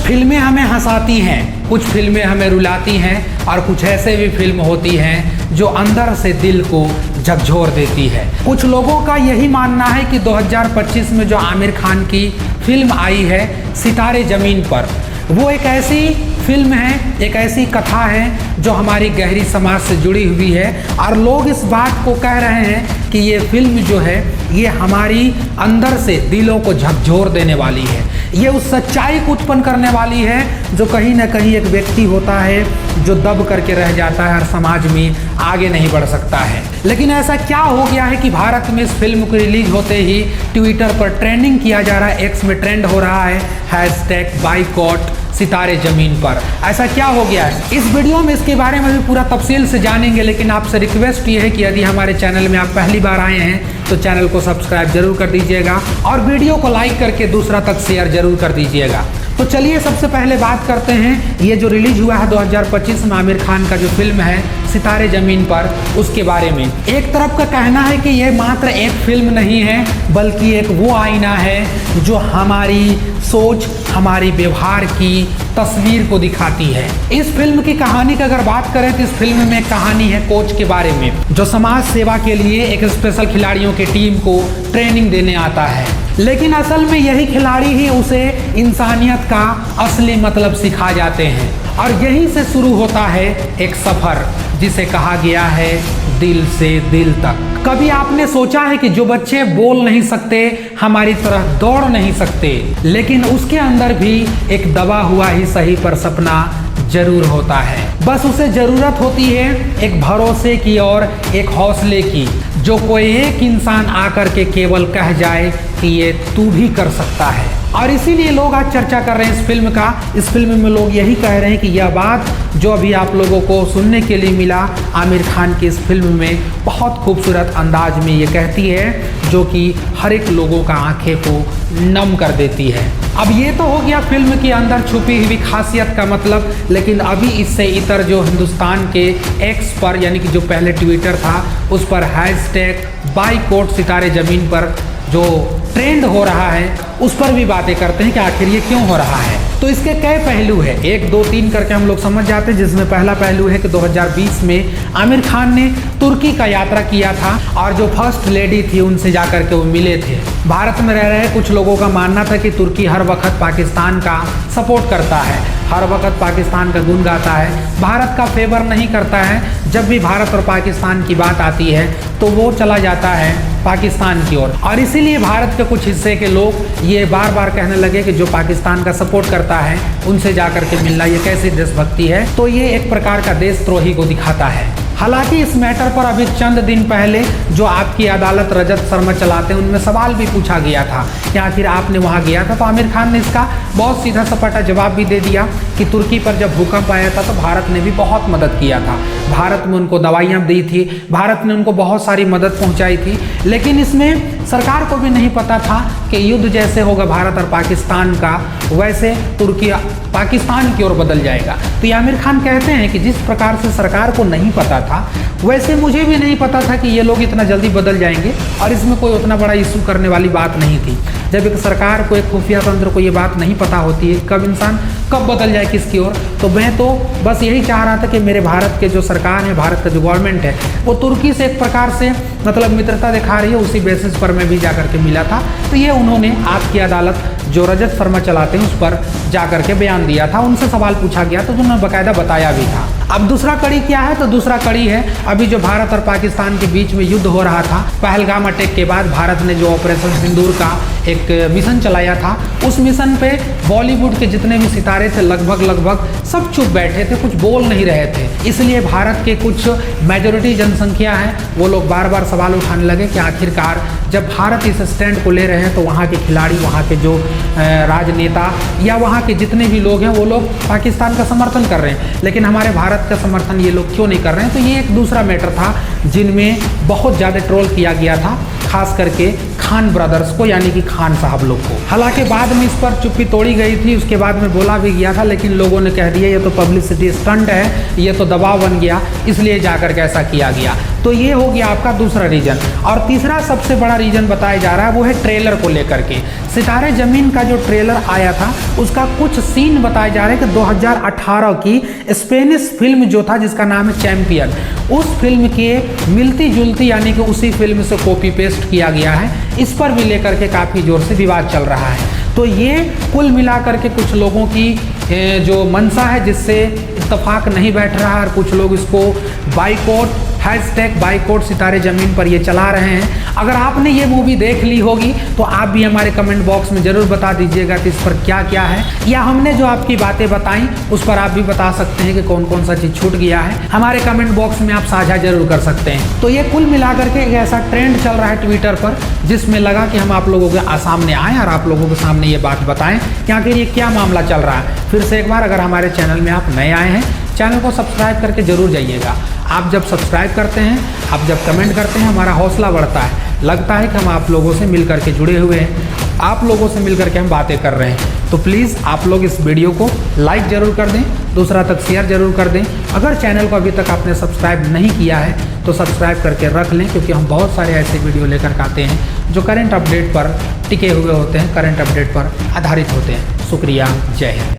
फिल्में हमें हंसाती हैं, कुछ फिल्में हमें रुलाती हैं और कुछ ऐसे भी फिल्म होती हैं जो अंदर से दिल को झकझोर देती है। कुछ लोगों का यही मानना है कि 2025 में जो आमिर खान की फिल्म आई है सितारे ज़मीन पर, वो एक ऐसी फिल्म है, एक ऐसी कथा है जो हमारी गहरी समाज से जुड़ी हुई है और लोग इस बात को कह रहे हैं कि ये फिल्म जो है ये हमारी अंदर से दिलों को झकझोर देने वाली है। ये उस सच्चाई को उत्पन्न करने वाली है जो कहीं ना कहीं एक व्यक्ति होता है जो दब करके रह जाता है और समाज में आगे नहीं बढ़ सकता है। लेकिन ऐसा क्या हो गया है कि भारत में इस फिल्म को रिलीज होते ही ट्विटर पर ट्रेंडिंग किया जा रहा है, एक्स में ट्रेंड हो रहा है #बाइकॉट सितारे ज़मीन पर। ऐसा क्या हो गया है, इस वीडियो में इसके बारे में भी पूरा तफसील से जानेंगे। लेकिन आपसे रिक्वेस्ट ये है कि यदि हमारे चैनल में आप पहली बार आए हैं तो चैनल को सब्सक्राइब जरूर कर दीजिएगा और वीडियो को लाइक करके दूसरा तक शेयर जरूर कर दीजिएगा। तो चलिए सबसे पहले बात करते हैं ये जो रिलीज हुआ है 2025 में आमिर खान का जो फिल्म है सितारे ज़मीन पर, उसके बारे में। एक तरफ का कहना है कि ये मात्र एक फिल्म नहीं है बल्कि एक वो आईना है जो हमारी सोच, हमारी व्यवहार की तस्वीर को दिखाती है। इस फिल्म की कहानी की अगर बात करें तो इस फिल्म में कहानी है कोच के बारे में जो समाज सेवा के लिए एक स्पेशल खिलाड़ियों की टीम को ट्रेनिंग देने आता है। लेकिन असल में यही खिलाड़ी ही उसे इंसानियत का असली मतलब सिखा जाते हैं और यहीं से शुरू होता है एक सफ़र जिसे कहा गया है दिल से दिल तक। कभी आपने सोचा है कि जो बच्चे बोल नहीं सकते, हमारी तरह दौड़ नहीं सकते, लेकिन उसके अंदर भी एक दबा हुआ ही सही पर सपना जरूर होता है। बस उसे जरूरत होती है एक भरोसे की और एक हौसले की, जो कोई एक इंसान आकर के केवल कह जाए कि ये तू भी कर सकता है। और इसीलिए लोग आज चर्चा कर रहे हैं इस फिल्म का। इस फिल्म में लोग यही कह रहे हैं कि यह बात जो अभी आप लोगों को सुनने के लिए मिला आमिर खान की इस फिल्म में बहुत खूबसूरत अंदाज में ये कहती है जो कि हर एक लोगों का आंखें को नम कर देती है। अब ये तो हो गया फिल्म के अंदर छुपी हुई खासियत का मतलब, लेकिन अभी इससे इतर जो हिंदुस्तान के एक्स पर यानी कि जो पहले ट्विटर था उस पर #बाइकॉट सितारे ज़मीन पर जो ट्रेंड हो रहा है उस पर भी बातें करते हैं कि आखिर ये क्यों हो रहा है। तो इसके कई पहलू है, 1 2 3 करके हम लोग समझ जाते हैं। जिसमें पहला पहलू है कि 2020 में आमिर खान ने तुर्की का यात्रा किया था और जो फर्स्ट लेडी थी उनसे जाकर के वो मिले थे। भारत में रह रहे कुछ लोगों का मानना था कि तुर्की हर वक्त पाकिस्तान का सपोर्ट करता है, हर वक्त पाकिस्तान का गुण गाता है, भारत का फेवर नहीं करता है। जब भी भारत और पाकिस्तान की बात आती है तो वो चला जाता है पाकिस्तान की ओर। और इसीलिए भारत के कुछ हिस्से के लोग ये बार बार कहने लगे कि जो पाकिस्तान का सपोर्ट करता है उनसे जाकर के मिलना ये कैसी देशभक्ति है। तो ये एक प्रकार का देशद्रोही को दिखाता है। हालांकि इस मैटर पर अभी चंद दिन पहले जो आपकी अदालत रजत शर्मा चलाते हैं उनमें सवाल भी पूछा गया था कि आखिर आपने वहां गया था, तो आमिर खान ने इसका बहुत सीधा सपाटा जवाब भी दे दिया कि तुर्की पर जब भूकंप आया था तो भारत ने भी बहुत मदद किया था, भारत में उनको दवाइयाँ दी थी, भारत ने उनको बहुत सारी मदद पहुँचाई थी। लेकिन इसमें सरकार को भी नहीं पता था कि युद्ध जैसे होगा भारत और पाकिस्तान का वैसे तुर्की पाकिस्तान की ओर बदल जाएगा। तो ये आमिर खान कहते हैं कि जिस प्रकार से सरकार को नहीं पता था वैसे मुझे भी नहीं पता था कि ये लोग इतना जल्दी बदल जाएंगे और इसमें कोई उतना बड़ा इशू करने वाली बात नहीं थी। जब एक सरकार को, एक खुफिया तंत्र को ये बात नहीं पता होती है कब इंसान कब बदल जाए किसकी ओर, तो मैं तो बस यही चाह रहा था कि मेरे भारत के जो सरकार है, भारत का जो गवर्नमेंट है वो तुर्की से एक प्रकार से मतलब मित्रता दिखा रही है, उसी बेसिस पर मैं भी जाकर के मिला था। तो ये उन्होंने आपकी अदालत जो रजत शर्मा चलाते हैं उस पर जाकर के बयान दिया था, उनसे सवाल पूछा गया तो उन्होंने बाकायदा बताया भी था। अब दूसरा कड़ी क्या है, तो दूसरा कड़ी है अभी जो भारत और पाकिस्तान के बीच में युद्ध हो रहा था। पहलगाम अटैक के बाद भारत ने जो ऑपरेशन सिंदूर का एक मिशन चलाया था, उस मिशन पे बॉलीवुड के जितने भी सितारे थे लगभग सब चुप बैठे थे, कुछ बोल नहीं रहे थे। इसलिए भारत के कुछ मेजॉरिटी जनसंख्या है वो लोग बार बार सवाल उठाने लगे कि आखिरकार जब भारत इस स्टैंड को ले रहे हैं तो वहाँ के खिलाड़ी, वहाँ के जो राजनेता या वहाँ के जितने भी लोग हैं वो लोग पाकिस्तान का समर्थन कर रहे हैं, लेकिन हमारे भारत का समर्थन ये लोग क्यों नहीं कर रहे हैं। तो ये एक दूसरा मैटर था जिनमें बहुत ज़्यादा ट्रोल किया गया था, खास करके खान ब्रदर्स को, यानी कि खान साहब लोग को। हालांकि बाद में इस पर चुप्पी तोड़ी गई थी, उसके बाद में बोला भी गया था, लेकिन लोगों ने कह दिया ये तो पब्लिसिटी स्टंट है, ये तो दबाव बन गया, इसलिए जाकर के ऐसा किया गया। तो ये हो गया आपका दूसरा रीजन। और तीसरा सबसे बड़ा रीजन बताया जा रहा है वो है ट्रेलर को लेकर के। सितारे ज़मीन का जो ट्रेलर आया था उसका कुछ सीन बताए जा रहे हैं कि 2018 की स्पेनिश फिल्म जो था जिसका नाम है चैंपियन, उस फिल्म के मिलती जुलती यानी कि उसी फिल्म से कॉपी पेस्ट किया गया है। इस पर भी लेकर के काफ़ी ज़ोर से विवाद चल रहा है। तो ये कुल मिलाकर के कुछ लोगों की जो मंशा है जिससे इत्तेफाक नहीं बैठ रहा है, और कुछ लोग इसको बाइकॉट #बाइकॉट सितारे ज़मीन पर ये चला रहे हैं। अगर आपने ये मूवी देख ली होगी तो आप भी हमारे कमेंट बॉक्स में ज़रूर बता दीजिएगा कि इस पर क्या क्या है, या हमने जो आपकी बातें बताई उस पर आप भी बता सकते हैं कि कौन कौन सा चीज़ छूट गया है। हमारे कमेंट बॉक्स में आप साझा जरूर कर सकते हैं। तो ये कुल मिलाकर के एक ऐसा ट्रेंड चल रहा है ट्विटर पर, जिसमें लगा कि हम आप लोगों के सामने आएँ और आप लोगों के सामने ये बात बताएं कि आखिर ये क्या मामला चल रहा है। फिर से एक बार, अगर हमारे चैनल में आप नए आए हैं, चैनल को सब्सक्राइब करके जरूर जाइएगा। आप जब सब्सक्राइब करते हैं, आप जब कमेंट करते हैं, हमारा हौसला बढ़ता है, लगता है कि हम आप लोगों से मिल करके जुड़े हुए हैं, आप लोगों से मिल करके हम बातें कर रहे हैं। तो प्लीज़ आप लोग इस वीडियो को लाइक ज़रूर कर दें, दूसरा तक शेयर ज़रूर कर दें। अगर चैनल को अभी तक आपने सब्सक्राइब नहीं किया है तो सब्सक्राइब करके रख लें, क्योंकि हम बहुत सारे ऐसे वीडियो लेकर आते हैं जो करंट अपडेट पर टिके हुए होते हैं, करंट अपडेट पर आधारित होते हैं। शुक्रिया, जय हिंद।